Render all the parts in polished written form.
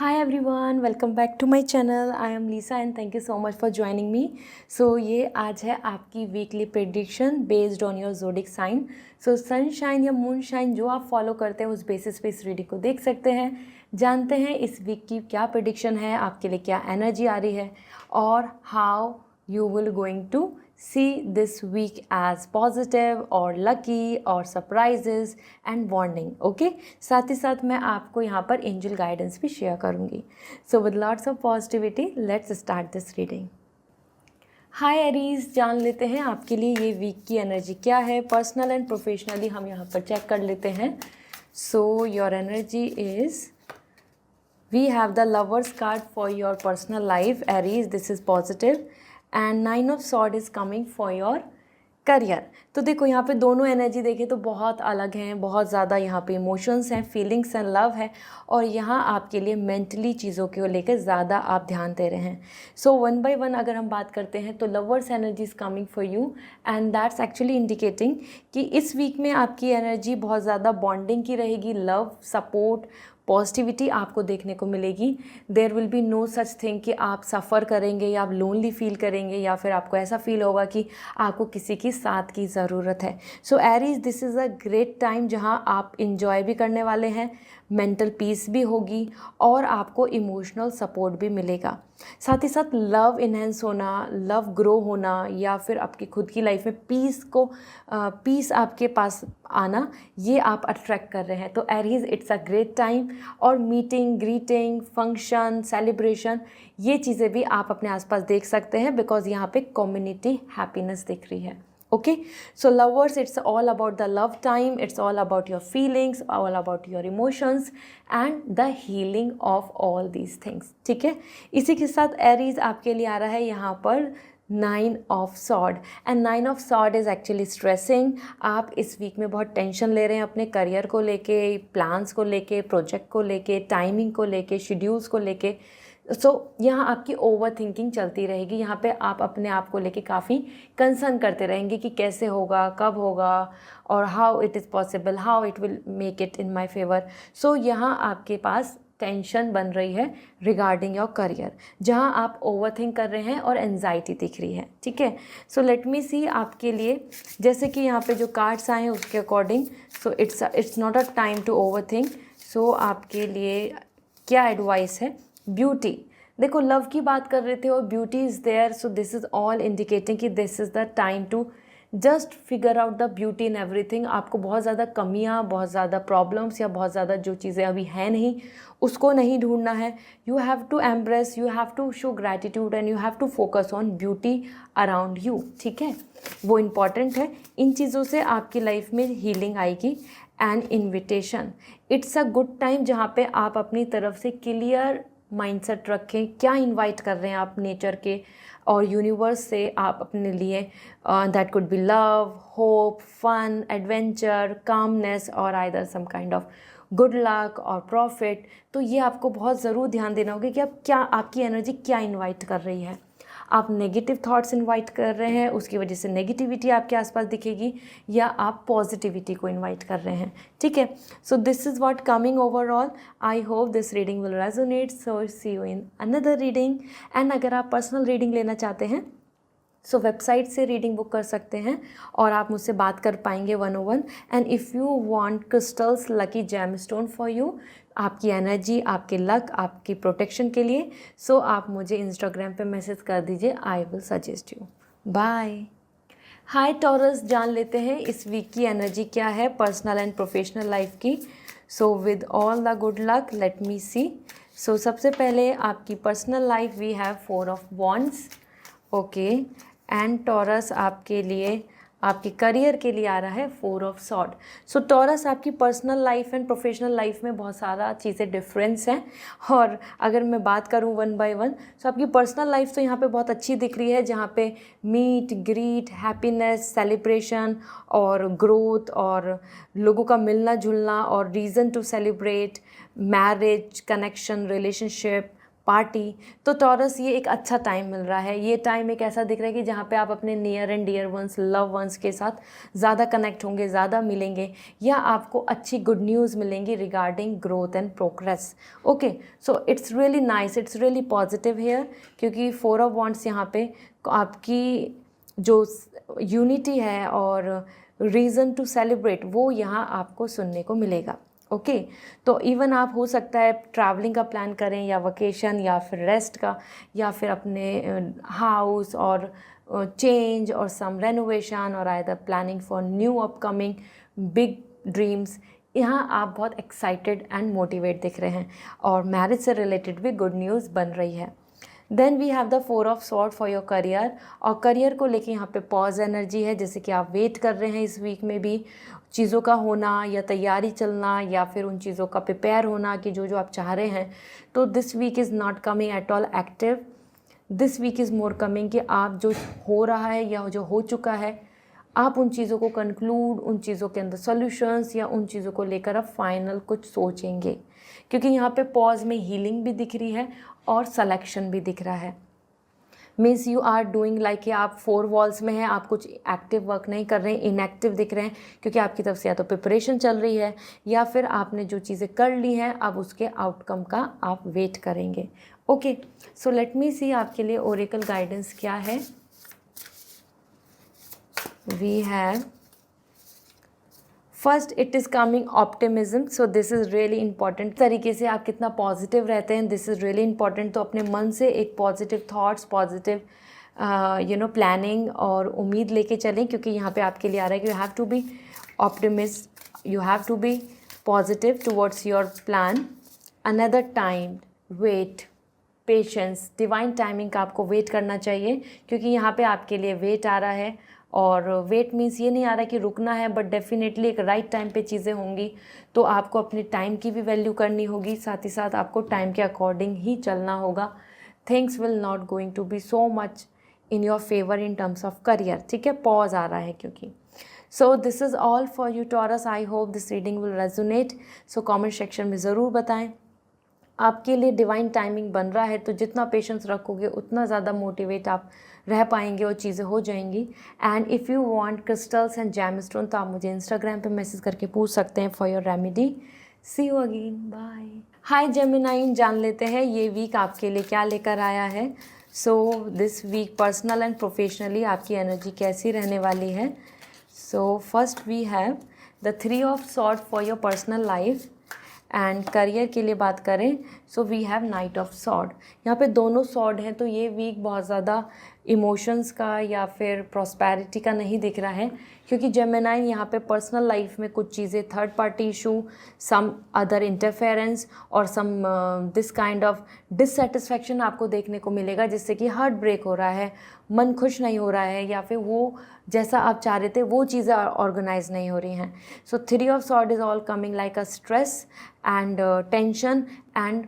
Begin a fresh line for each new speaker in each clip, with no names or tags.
Hi everyone, welcome back to my channel. I am Lisa and thank you so much for joining me. So ये आज है आपकी weekly prediction based on your zodiac sign. So sunshine या moonshine जो आप follow करते हैं उस बेसिस पे इस रीडिंग को देख सकते हैं. जानते हैं इस वीक की क्या प्रेडिक्शन है, आपके लिए क्या एनर्जी आ रही है और how you will going to see this week as positive or lucky or surprises and warning. okay, साथ ही साथ मैं आपको यहाँ पर एंजल गाइडेंस भी शेयर करूँगी. So with lots of positivity let's start this reading. Hi Aries, जान लेते हैं आपके लिए ये वीक की एनर्जी क्या है. पर्सनल एंड प्रोफेशनली हम यहाँ पर चेक कर लेते हैं. So your energy is we have the lovers card for your personal life Aries. This is positive and 9 of sword is coming for your career. तो देखो यहाँ पे दोनों एनर्जी देखें तो बहुत अलग हैं, बहुत ज़्यादा यहाँ पे इमोशंस हैं, फीलिंग्स एंड लव है और यहाँ आपके लिए मेंटली चीज़ों को लेकर ज़्यादा आप ध्यान दे रहे हैं. सो वन बाय वन अगर हम बात करते हैं तो lovers energy is coming for you and that's actually indicating कि इस वीक में आपकी एनर्जी बहुत ज़्यादा बॉन्डिंग की रहेगी. लव, सपोर्ट, पॉजिटिविटी आपको देखने को मिलेगी. There will be no such thing कि आप सफ़र करेंगे या आप लोनली फील करेंगे या फिर आपको ऐसा फील होगा कि आपको किसी की साथ की ज़रूरत है. सो Aries, this is a great time जहां आप इंजॉय भी करने वाले हैं, मेंटल पीस भी होगी और आपको इमोशनल सपोर्ट भी मिलेगा. साथ ही साथ लव इन्हेंस होना, लव ग्रो होना या फिर आपकी खुद की लाइफ में पीस आपके पास आना, ये आप अट्रैक्ट कर रहे हैं. तो Aries, it's a great time. और मीटिंग, ग्रीटिंग, फंक्शन, सेलिब्रेशन, ये चीज़ें भी आप अपने आसपास देख सकते हैं बिकॉज यहाँ पे कम्युनिटी हैप्पीनेस दिख रही है. okay, so lovers, it's all about the love time, it's all about your feelings, all about your emotions and the healing of all these things. ठीक है, इसी के साथ एरीज आपके लिए आ रहा है यहाँ पर 9 of sword and 9 of sword is actually stressing. आप इस वीक में बहुत टेंशन ले रहे हैं अपने करियर को लेके, प्लान्स को लेके, प्रोजेक्ट को लेके, टाइमिंग को लेके, शेड्यूल्स को लेके. सो यहाँ आपकी ओवर थिंकिंग चलती रहेगी. यहाँ पे आप अपने आप को लेके काफ़ी कंसर्न करते रहेंगे कि कैसे होगा, कब होगा और how it is possible, how it will make it in my favour. So यहाँ आपके पास टेंशन बन रही है रिगार्डिंग योर करियर, जहाँ आप ओवर थिंक कर रहे हैं और एनजाइटी दिख रही है. ठीक है, सो लेट मी सी आपके लिए, जैसे कि यहाँ पे जो कार्ड्स आए हैं उसके according. So it's not a time to over think. So आपके लिए क्या एडवाइस है. ब्यूटी, देखो लव की बात कर रहे थे और beauty is there. So this is all indicating कि this is the time to just figure out the beauty in everything. आपको बहुत ज़्यादा कमियाँ, बहुत ज़्यादा प्रॉब्लम्स या बहुत ज़्यादा जो चीज़ें अभी हैं नहीं, उसको नहीं ढूंढना है. You have to embrace, you have to show gratitude and you have to focus on beauty around you. ठीक है, वो इम्पॉर्टेंट है. इन चीज़ों से आपकी लाइफ में हीलिंग आएगी. And invitation, it's a good time जहाँ पे आप अपनी तरफ से क्लियर माइंडसेट रखें. क्या इनवाइट कर रहे हैं आप नेचर के और यूनिवर्स से आप अपने लिए. That could be love, hope, fun, adventure, calmness और either some kind of good luck और प्रॉफिट. तो ये आपको बहुत ज़रूर ध्यान देना होगा कि आप क्या, आपकी एनर्जी क्या इनवाइट कर रही है. आप नेगेटिव थॉट्स इनवाइट कर रहे हैं, उसकी वजह से नेगेटिविटी आपके आसपास दिखेगी, या आप पॉजिटिविटी को इनवाइट कर रहे हैं. ठीक है, so this is what coming overall. I hope this reading will resonate. So see you in another reading. And अगर आप पर्सनल रीडिंग लेना चाहते हैं सो वेबसाइट से रीडिंग बुक कर सकते हैं और आप मुझसे बात कर पाएंगे 101. And if you want crystals lucky gemstone for you, आपकी एनर्जी, आपके लक, आपकी प्रोटेक्शन के लिए, सो आप मुझे इंस्टाग्राम पे मैसेज कर दीजिए. I will suggest you. Bye. Hi Taurus, जान लेते हैं इस वीक की एनर्जी क्या है पर्सनल एंड प्रोफेशनल लाइफ की. So with all the good luck let me see. So सबसे पहले आपकी personal life we have 4 of wands. Okay, and Taurus आपके लिए, आपके करियर के लिए आ रहा है 4 ऑफ सॉर्ड. सो टॉरस, आपकी personal life and professional life में बहुत सारा चीज़ें डिफरेंस हैं. और अगर मैं बात करूं वन बाय वन, सो आपकी पर्सनल लाइफ तो यहाँ पे बहुत अच्छी दिख रही है, जहाँ पे मीट, ग्रीट, हैप्पीनेस, सेलिब्रेशन और ग्रोथ और लोगों का मिलना जुलना और reason to celebrate, marriage, connection, relationship, party. तो टॉरस ये एक अच्छा टाइम मिल रहा है। ये टाइम एक ऐसा दिख रहा है कि जहाँ पे आप अपने near and dear ones, love ones के साथ ज़्यादा कनेक्ट होंगे, ज़्यादा मिलेंगे, या आपको अच्छी गुड न्यूज़ मिलेंगी regarding growth and progress. Okay, so it's really nice, it's really positive here, क्योंकि 4 ऑफ वॉन्ड्स यहाँ पे आपकी जो यूनिटी है और रीज़न टू सेलिब्रेट वो यहाँ आपको सुनने को मिलेगा। ओके, तो इवन आप हो सकता है ट्रैवलिंग का प्लान करें, या वकेशन, या फिर रेस्ट का, या फिर अपने हाउस और चेंज और सम रेनोवेशन, और either planning for new upcoming big dreams. यहाँ आप बहुत एक्साइटेड एंड मोटिवेट दिख रहे हैं, और मैरिज से रिलेटेड भी गुड न्यूज़ बन रही है। Then we have the 4 of sword for your career, और करियर को लेके यहाँ पे पॉज एनर्जी है, जैसे कि आप वेट कर रहे हैं इस वीक में भी चीज़ों का होना, या तैयारी चलना, या फिर उन चीज़ों का प्रिपेयर होना कि जो जो आप चाह रहे हैं। तो this week is not coming at all active, this week is more coming कि आप जो हो रहा है या जो हो चुका है, आप उन चीज़ों को कंक्लूड, उन चीज़ों के अंदर सॉल्यूशंस, या उन चीज़ों को लेकर आप फाइनल कुछ सोचेंगे, क्योंकि यहाँ पे पॉज में हीलिंग भी दिख रही है और सलेक्शन भी दिख रहा है। Means you are doing like कि आप 4 वॉल्स में हैं, आप कुछ एक्टिव वर्क नहीं कर रहे हैं, इनएक्टिव दिख रहे हैं, क्योंकि आपकी तरफ से या तो प्रिपरेशन चल रही है, या फिर आपने जो चीज़ें कर ली हैं अब उसके आउटकम का आप वेट करेंगे। ओके, सो लेट मी सी आपके लिए ओरेकल गाइडेंस क्या है। We have first, it is coming optimism, so this is really important. तरीके से आप कितना पॉजिटिव रहते हैं, दिस इज़ रियली इंपॉर्टेंट। तो अपने मन से एक पॉजिटिव थॉट्स, पॉजिटिव प्लानिंग और उम्मीद लेके चलें, क्योंकि यहाँ पे आपके लिए आ रहा है कि you have to be optimist, you have to be positive towards your plan. Another time, wait, patience, divine timing का आपको वेट करना चाहिए, क्योंकि यहाँ पे आपके लिए वेट आ रहा है। और वेट मीन्स ये नहीं आ रहा कि रुकना है, बट डेफिनेटली एक राइट टाइम पे चीज़ें होंगी, तो आपको अपने टाइम की भी वैल्यू करनी होगी, साथ ही साथ आपको टाइम के अकॉर्डिंग ही चलना होगा। Things will not going to be so much in your favour in terms of career. ठीक है, पॉज आ रहा है क्योंकि। So this is all for you Taurus, I hope this reading will resonate. So comment section में ज़रूर बताएं आपके लिए डिवाइन टाइमिंग बन रहा है, तो जितना पेशेंस रखोगे उतना ज़्यादा मोटिवेट आप रह पाएंगे और चीज़ें हो जाएंगी। And if you want crystals and gemstone तो आप मुझे इंस्टाग्राम पे मैसेज करके पूछ सकते हैं for your remedy. See you again, bye. Hi Gemini, जान लेते हैं ये वीक आपके लिए क्या लेकर आया है। So this week personal and professionally आपकी एनर्जी कैसी रहने वाली है। So first we have the 3 of sword for your personal life. And career के लिए बात करें, so we have knight of sword. यहाँ पे दोनों सॉर्ड हैं, तो ये वीक बहुत ज़्यादा इमोशंस का या फिर प्रॉस्पेरिटी का नहीं दिख रहा है, क्योंकि जेमिनाई यहाँ पे पर्सनल लाइफ में कुछ चीज़ें, third party issue, some other interference और some this kind of dissatisfaction आपको देखने को मिलेगा, जिससे कि हार्ट ब्रेक हो रहा है, मन खुश नहीं हो रहा है, या फिर वो जैसा आप चाह रहे थे वो चीज़ें ऑर्गेनाइज नहीं हो रही हैं। सो 3 of sword is all coming like a stress and tension and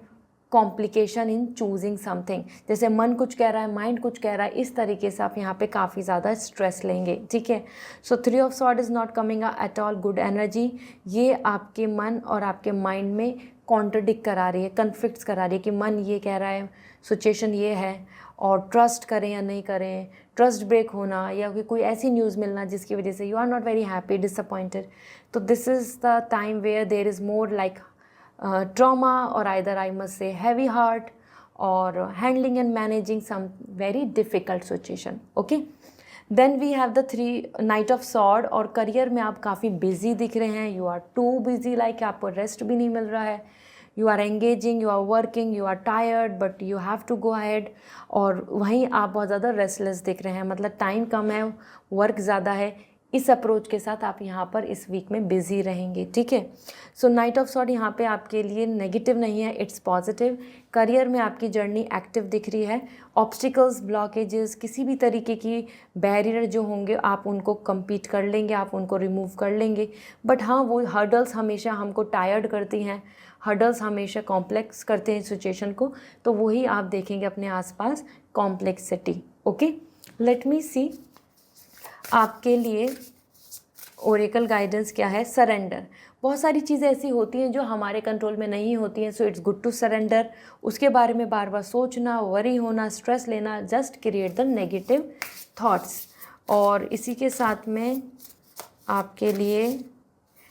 complication in choosing something. जैसे मन कुछ कह रहा है, माइंड कुछ कह रहा है, इस तरीके से आप यहाँ पे काफ़ी ज़्यादा स्ट्रेस लेंगे। ठीक है, सो 3 of sword is not coming at all good energy. ये आपके मन और आपके माइंड में कॉन्ट्रडिक्ट करा रही है, कन्फ्लिक्ट्स करा रही है कि मन ये कह रहा है, सिचुएशन ये है, और ट्रस्ट करें या नहीं करें, ट्रस्ट ब्रेक होना, या कोई ऐसी न्यूज़ मिलना जिसकी वजह से you are not very happy, disappointed. तो this is the time where there is more like trauma, or either I must say heavy heart, or handling and managing some very difficult situation. Okay, then we have the 3 Knight of Sword। और career में आप काफ़ी busy दिख रहे हैं, you are too busy, like आपको rest भी नहीं मिल रहा है, you are engaging, you are working, you are tired, but you have to go ahead. और वहीं आप बहुत ज़्यादा रेस्टलेस दिख रहे हैं, मतलब टाइम कम है, वर्क ज़्यादा है। इस अप्रोच के साथ आप यहाँ पर इस वीक में बिजी रहेंगे। ठीक है, सो नाइट ऑफ सॉर्ड यहाँ पे आपके लिए नेगेटिव नहीं है, इट्स पॉजिटिव। करियर में आपकी जर्नी एक्टिव दिख रही है। ऑब्स्टिकल्स, ब्लॉकेजेस, किसी भी तरीके की बैरियर जो होंगे आप उनको कम्पीट कर लेंगे, आप उनको रिमूव कर लेंगे। बट हाँ, वो हर्डल्स हमेशा हमको टायर्ड करती हैं, हर्डल्स हमेशा कॉम्प्लेक्स करते हैं सिचुएशन को, तो वही आप देखेंगे अपने आसपास, complexity. Okay, let me see आपके लिए ओरेकल गाइडेंस क्या है। सरेंडर, बहुत सारी चीज़ें ऐसी होती हैं जो हमारे कंट्रोल में नहीं होती हैं, so it's good to surrender. उसके बारे में बार बार सोचना, वरी होना, स्ट्रेस लेना just create the negative thoughts. और इसी के साथ में आपके लिए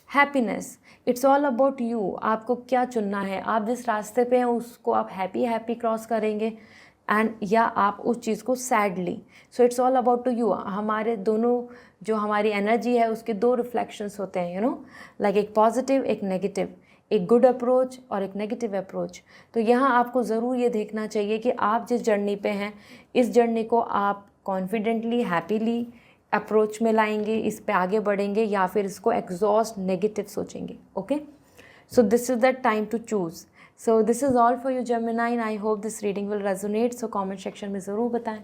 happiness, it's all about you. आपको क्या चुनना है, आप जिस रास्ते पे हैं उसको आप हैप्पी क्रॉस करेंगे एंड या आप उस चीज़ को sadly. So it's all about to you. हमारे दोनों जो हमारी एनर्जी है उसके दो रिफ्लेक्शंस होते हैं, लाइक एक पॉजिटिव एक नेगेटिव, एक गुड अप्रोच और एक नेगेटिव अप्रोच। तो यहाँ आपको ज़रूर ये देखना चाहिए कि आप जिस जर्नी पे हैं इस जर्नी को आप कॉन्फिडेंटली हैप्पीली अप्रोच में लाएंगे, इस पे आगे बढ़ेंगे, या फिर इसको एग्जॉस्ट नेगेटिव सोचेंगे। Okay, so this is the time to choose. So this is all for you Gemini, I hope this reading will resonate. So comment section में ज़रूर बताएं।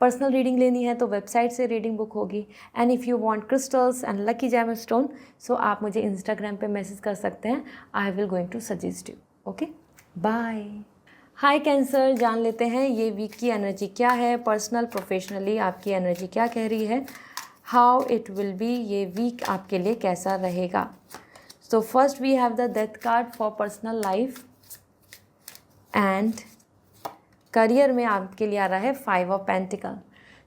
पर्सनल रीडिंग लेनी है तो वेबसाइट से रीडिंग बुक होगी। And if you want crystals and lucky gemstone, so आप मुझे इंस्टाग्राम पे मैसेज कर सकते हैं, I will going to suggest you. Okay, bye. Hi Cancer, जान लेते हैं ये वीक की एनर्जी क्या है, पर्सनल प्रोफेशनली आपकी एनर्जी क्या कह रही है, हाउ इट विल बी, ये वीक आपके लिए कैसा रहेगा। So first we have the death card for personal life and career में आपके लिए आ रहा है 5 ऑफ पेंटिकल।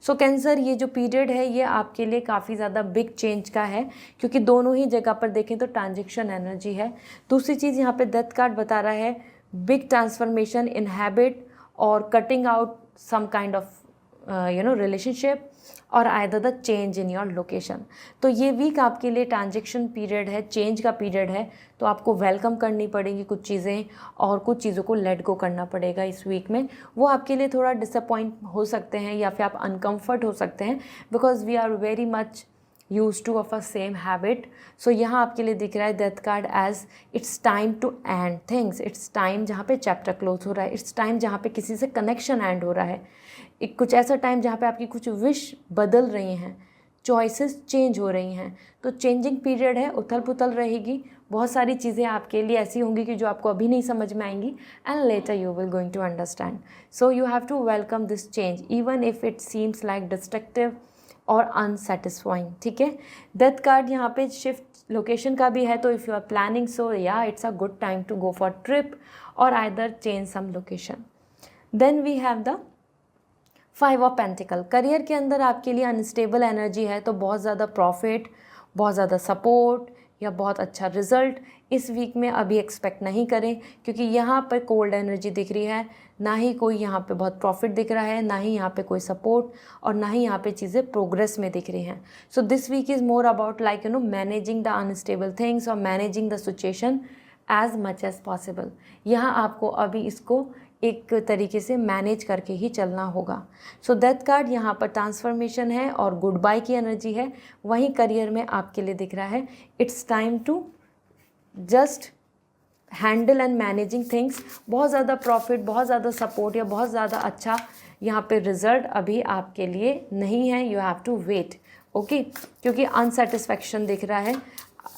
सो कैंसर, ये जो पीरियड है ये आपके लिए काफ़ी ज़्यादा बिग चेंज का है, क्योंकि दोनों ही जगह पर देखें तो ट्रांजेक्शन एनर्जी है। दूसरी चीज़ यहाँ पे डेथ कार्ड बता रहा है बिग ट्रांसफॉर्मेशन इन हैबिट और cutting out some kind of relationship और either the change in your location. तो ये वीक आपके लिए ट्रांजेक्शन पीरियड है, चेंज का पीरियड है। तो आपको वेलकम करनी पड़ेगी कुछ चीज़ें और कुछ चीज़ों को लेट गो करना पड़ेगा इस वीक में। वो आपके लिए थोड़ा डिसअपॉइंट हो सकते हैं या फिर आप अनकम्फर्ट हो सकते हैं, because we are very much use to of a same habit. So यहाँ आपके लिए दिख रहा है death card as it's time to end things. It's time जहाँ पे चैप्टर क्लोज हो रहा है, इट्स टाइम जहाँ पे किसी से कनेक्शन एंड हो रहा है, एक कुछ ऐसा टाइम जहाँ पे आपकी कुछ विश बदल रही हैं, चॉइसेस चेंज हो रही हैं। तो चेंजिंग पीरियड है, उथल पुथल रहेगी, बहुत सारी चीज़ें आपके लिए ऐसी होंगी कि जो आपको अभी नहीं समझ में आएंगी and later you will going to understand. So you have to welcome this change even if it seems like destructive और अनसेटिस्फाइंग। ठीक है, डेथ कार्ड यहाँ पे शिफ्ट लोकेशन का भी है, तो if you are planning, so या it's a good time to go for trip और either change some location. Then we have the 5 of pentacle. Career के अंदर आपके लिए अनस्टेबल एनर्जी है, तो बहुत ज़्यादा प्रॉफिट, बहुत ज़्यादा सपोर्ट या बहुत अच्छा रिजल्ट इस वीक में अभी एक्सपेक्ट नहीं करें, क्योंकि यहाँ पर कोल्ड एनर्जी दिख रही है, ना ही कोई यहाँ पे बहुत प्रॉफिट दिख रहा है, ना ही यहाँ पे कोई सपोर्ट और ना ही यहाँ पे चीज़ें प्रोग्रेस में दिख रही हैं। So this week is more about like managing the unstable things और managing the situation as much as possible. यहाँ आपको अभी इसको एक तरीके से मैनेज करके ही चलना होगा। सो डेथ कार्ड यहाँ पर ट्रांसफॉर्मेशन है और गुड बाय की एनर्जी है। वहीं करियर में आपके लिए दिख रहा है it's time to just handle and managing things. बहुत ज़्यादा प्रॉफिट, बहुत ज़्यादा सपोर्ट या बहुत ज़्यादा अच्छा यहाँ पे रिजल्ट अभी आपके लिए नहीं है, you have to wait. Okay, क्योंकि अनसेटिस्फैक्शन दिख रहा है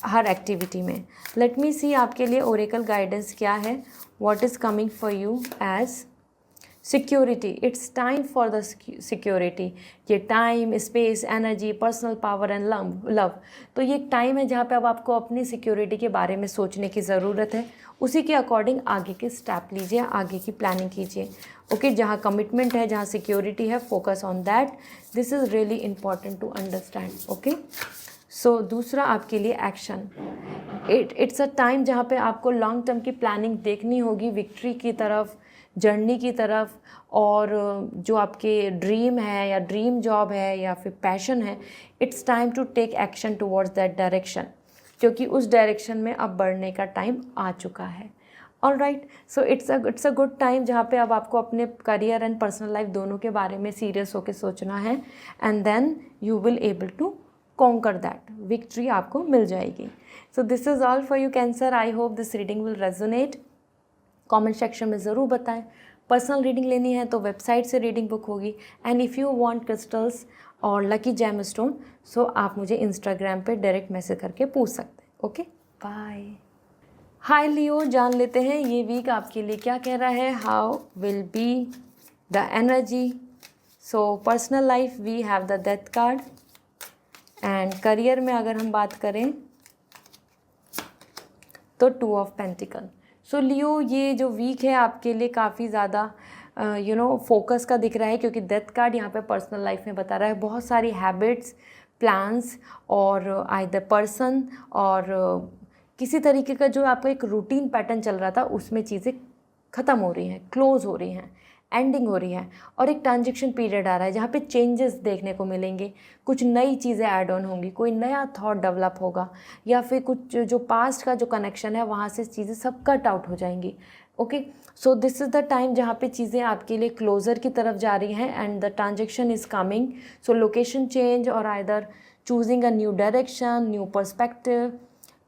हर एक्टिविटी में। लेट मी सी आपके लिए ओरेकल गाइडेंस क्या है, what is coming for you as security. It's time for the security. ये time, space, energy, personal power and love. तो ये एक टाइम है जहाँ पे अब आपको अपनी सिक्योरिटी के बारे में सोचने की ज़रूरत है। उसी के अकॉर्डिंग आगे के स्टेप लीजिए, आगे की प्लानिंग कीजिए। ओके, जहाँ कमिटमेंट है, जहाँ सिक्योरिटी है, focus on that. This is really important to understand. Okay, so दूसरा आपके लिए एक्शन। इट्स अ टाइम जहाँ पे आपको लॉन्ग टर्म की प्लानिंग देखनी होगी, विक्ट्री की तरफ, जर्नी की तरफ, और जो आपके ड्रीम है या ड्रीम जॉब है या फिर पैशन है, it's time to take action towards that direction, क्योंकि उस डायरेक्शन में अब बढ़ने का टाइम आ चुका है। Alright, so it's a good time जहाँ पे अब आपको अपने करियर एंड पर्सनल लाइफ दोनों के बारे में सीरियस होकर सोचना है, and then you will able to conquer that, victory आपको मिल जाएगी। So this is all for you Cancer, I hope this reading will resonate. Comment section में ज़रूर बताएं। पर्सनल रीडिंग लेनी है तो वेबसाइट से रीडिंग बुक होगी। And if you want crystals और लकी जेमस्टोन, सो आप मुझे इंस्टाग्राम पे डायरेक्ट मैसेज करके पूछ सकते हैं। Okay, bye. हाय लियो, जान लेते हैं ये वीक आपके लिए क्या कह रहा है, how will be the energy. So personal life we have the death card, and career में अगर हम बात करें तो 2 ऑफ पेंटिकल। सो लियो, ये जो वीक है आपके लिए काफ़ी ज़्यादा फोकस का दिख रहा है, क्योंकि डेथ कार्ड यहाँ पे पर्सनल लाइफ में बता रहा है बहुत सारी हैबिट्स, प्लान्स और आइदर पर्सन और किसी तरीके का जो आपका एक रूटीन पैटर्न चल रहा था उसमें चीज़ें ख़त्म हो रही हैं, क्लोज हो रही हैं, एंडिंग हो रही है, और एक ट्रांजिशन पीरियड आ रहा है जहाँ पे चेंजेस देखने को मिलेंगे, कुछ नई चीज़ें ऐड ऑन होंगी, कोई नया थॉट डेवलप होगा, या फिर कुछ जो पास्ट का जो कनेक्शन है वहाँ से चीज़ें सब कट आउट हो जाएंगी। Okay, so this is the time जहाँ पे चीज़ें आपके लिए क्लोज़र की तरफ जा रही हैं and the transaction is coming. So location change और either choosing a new direction, new perspective,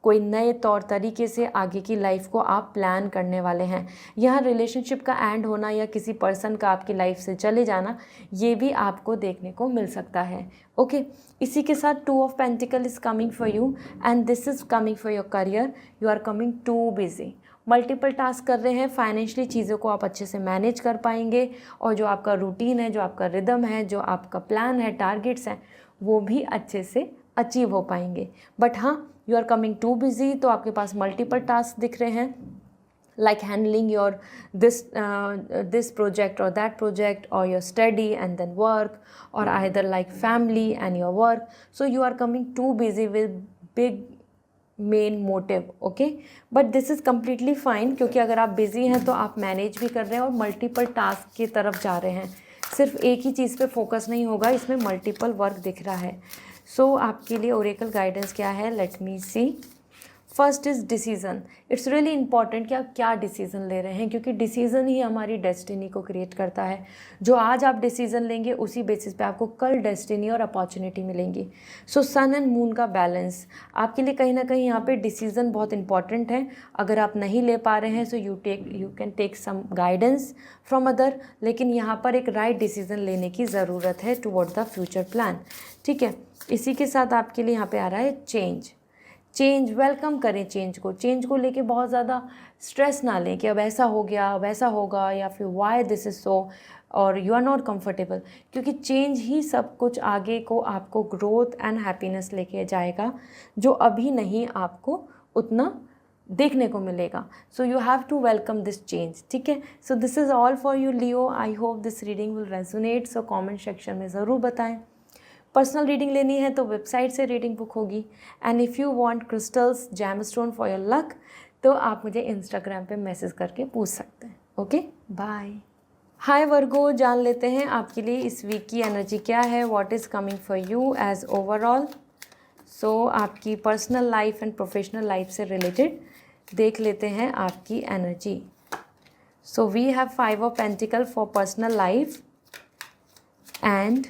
कोई नए तौर तरीके से आगे की लाइफ को आप प्लान करने वाले हैं। यहाँ रिलेशनशिप का एंड होना या किसी पर्सन का आपकी लाइफ से चले जाना, ये भी आपको देखने को मिल सकता है। ओके, इसी के साथ 2 of pentacle is coming for you and this is coming for your career. You are coming to busy, multiple task कर रहे हैं, फाइनेंशियली चीज़ों को आप अच्छे से मैनेज कर पाएंगे, और जो आपका रूटीन है, जो आपका रिदम है, जो आपका प्लान है, टारगेट्स हैं, वो भी अच्छे से अचीव हो पाएंगे। बट हाँ, you are coming to busy, तो आपके पास मल्टीपल टास्क दिख रहे हैं, like handling your this project or that project, or your study and then work, or either like family and your work. So you are coming too busy with big main motive. Okay, but this is completely fine, क्योंकि अगर आप busy हैं तो आप manage भी कर रहे हैं और मल्टीपल टास्क की तरफ जा रहे हैं। सिर्फ एक ही चीज़ पे फोकस नहीं होगा, इसमें मल्टीपल वर्क दिख रहा है। सो आपके लिए ओरेकल गाइडेंस क्या है, let me see. First is decision. It's really important कि आप क्या डिसीज़न ले रहे हैं, क्योंकि डिसीज़न ही हमारी डेस्टिनी को क्रिएट करता है। जो आज आप डिसीज़न लेंगे उसी बेसिस पे आपको कल डेस्टिनी और अपॉर्चुनिटी मिलेंगी। सो सन एंड मून का बैलेंस आपके लिए कहीं ना कहीं यहाँ पे डिसीज़न बहुत इंपॉर्टेंट है। अगर आप नहीं ले पा रहे हैं so you can take some guidance from other, लेकिन यहाँ पर एक राइट डिसीज़न लेने की ज़रूरत है टुवर्ड द फ्यूचर प्लान। ठीक है, इसी के साथ आपके लिए यहाँ पे आ रहा है चेंज। वेलकम करें चेंज को लेके बहुत ज़्यादा स्ट्रेस ना लें कि अब ऐसा हो गया, वैसा होगा, या फिर वाई दिस इज़ सो, और यू आर नॉट कंफर्टेबल, क्योंकि चेंज ही सब कुछ आगे को आपको ग्रोथ एंड हैप्पीनेस लेके जाएगा, जो अभी नहीं आपको उतना देखने को मिलेगा। So you have to welcome this change. ठीक है, so this is all for you Leo. I hope this reading will resonate. So comment section में ज़रूर बताएं। पर्सनल रीडिंग लेनी है तो वेबसाइट से रीडिंग बुक होगी, and if you want crystals gemstone for your luck तो आप मुझे इंस्टाग्राम पे मैसेज करके पूछ सकते हैं। Okay, bye. हाय वर्गो, जान लेते हैं आपके लिए इस वीक की एनर्जी क्या है, what is coming for you as overall. So आपकी personal life and professional life से रिलेटेड देख लेते हैं आपकी energy. So we have 5 of pentacle for personal life, and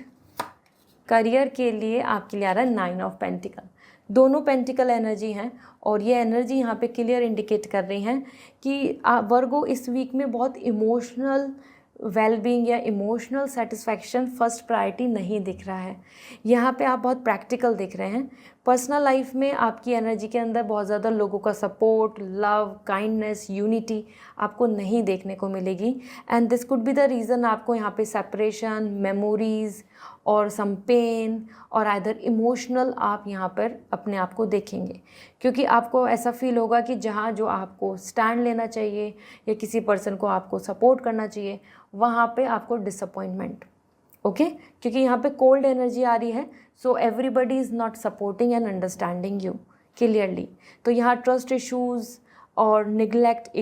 career के लिए आपके लिए आ रहा है 9 ऑफ पेंटिकल। दोनों पेंटिकल एनर्जी हैं, और ये एनर्जी यहाँ पे क्लियर इंडिकेट कर रही हैं कि वर्गो इस वीक में बहुत इमोशनल वेलबींग या इमोशनल सेटिस्फैक्शन फर्स्ट प्रायोरिटी नहीं दिख रहा है। यहाँ पे आप बहुत प्रैक्टिकल दिख रहे हैं। पर्सनल लाइफ में आपकी एनर्जी के अंदर बहुत ज़्यादा लोगों का सपोर्ट, लव, काइंडनेस, यूनिटी आपको नहीं देखने को मिलेगी, and this could be the reason आपको यहाँ पे सेपरेशन, मेमोरीज़ और सम पेन और आइदर इमोशनल आप यहाँ पर अपने आप को देखेंगे, क्योंकि आपको ऐसा फील होगा कि जहाँ जो आपको स्टैंड लेना चाहिए या किसी पर्सन को आपको सपोर्ट करना चाहिए, वहाँ पे आपको डिसअपॉइंटमेंट। ओके, क्योंकि यहाँ पे कोल्ड एनर्जी आ रही है, so everybody is not supporting and understanding you clearly. तो यहाँ ट्रस्ट इश्यूज़ और निगलेक्ट,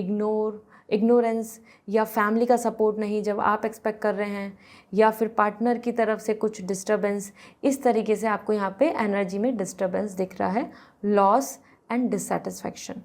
इग्नोरेंस या फैमिली का सपोर्ट नहीं जब आप एक्सपेक्ट कर रहे हैं, या फिर पार्टनर की तरफ से कुछ डिस्टर्बेंस, इस तरीके से आपको यहाँ पे एनर्जी में डिस्टर्बेंस दिख रहा है, लॉस एंड डिससेटिस्फैक्शन।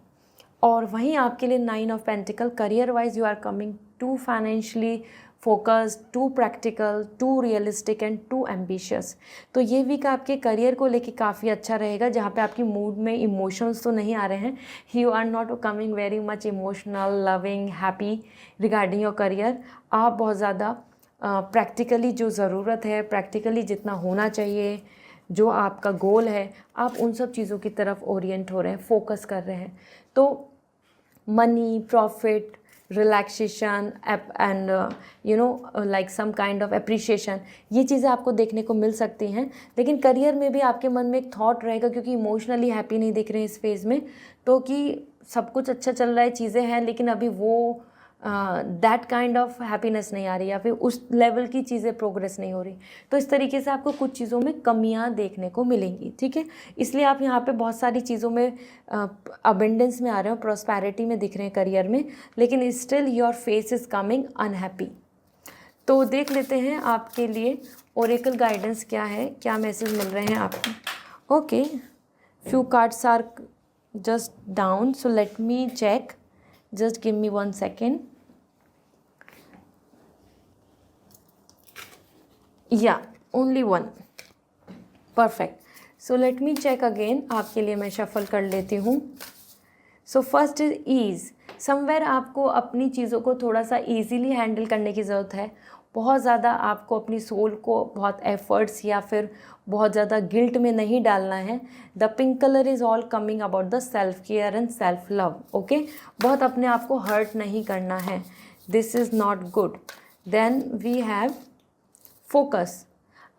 और वहीं आपके लिए 9 of pentacle, career wise you are coming too financially focused, too practical, too realistic and too ambitious. तो ये वीक आपके करियर को लेके काफ़ी अच्छा रहेगा, जहाँ पे आपकी मूड में इमोशंस तो नहीं आ रहे हैं, you are not coming very much emotional, loving, happy regarding your career. आप बहुत ज़्यादा प्रैक्टिकली जो ज़रूरत है, प्रैक्टिकली जितना होना चाहिए, जो आपका गोल है, आप उन सब चीज़ों की तरफ ओरिएंट हो रहे हैं, फोकस कर रहे हैं। तो money, profit, relaxation and like some kind of appreciation, ये चीज़ें आपको देखने को मिल सकती हैं। लेकिन करियर में भी आपके मन में एक थॉट रहेगा, क्योंकि इमोशनली हैप्पी नहीं दिख रहे हैं इस फेज़ में, तो कि सब कुछ अच्छा चल रहा है, चीज़ें हैं, लेकिन अभी वो दैट काइंड ऑफ हैप्पीनेस नहीं आ रही, या फिर उस लेवल की चीज़ें प्रोग्रेस नहीं हो रही। तो इस तरीके से आपको कुछ चीज़ों में कमियां देखने को मिलेंगी, ठीक है। इसलिए आप यहाँ पे बहुत सारी चीज़ों में अबेंडेंस में आ रहे हो, प्रॉस्पेरिटी में दिख रहे हैं करियर में, लेकिन still your face is coming unhappy. तो देख लेते हैं आपके लिए ओरेकल गाइडेंस क्या है, क्या मैसेज मिल रहे हैं आपको। Okay, few cards are just down, so let me check, just give me 1 second. Yeah, only one. Perfect. So let me check again. आपके लिए मैं शफल कर लेती हूँ। So first is ease. Somewhere आपको अपनी चीज़ों को थोड़ा सा ईजीली हैंडल करने की ज़रूरत है। बहुत ज़्यादा आपको अपनी सोल को बहुत एफर्ट्स या फिर बहुत ज़्यादा गिल्ट में नहीं डालना है। The pink colour is all coming about the self care and self love. Okay, बहुत अपने आप को हर्ट नहीं करना है, this is not good. Then we have focus.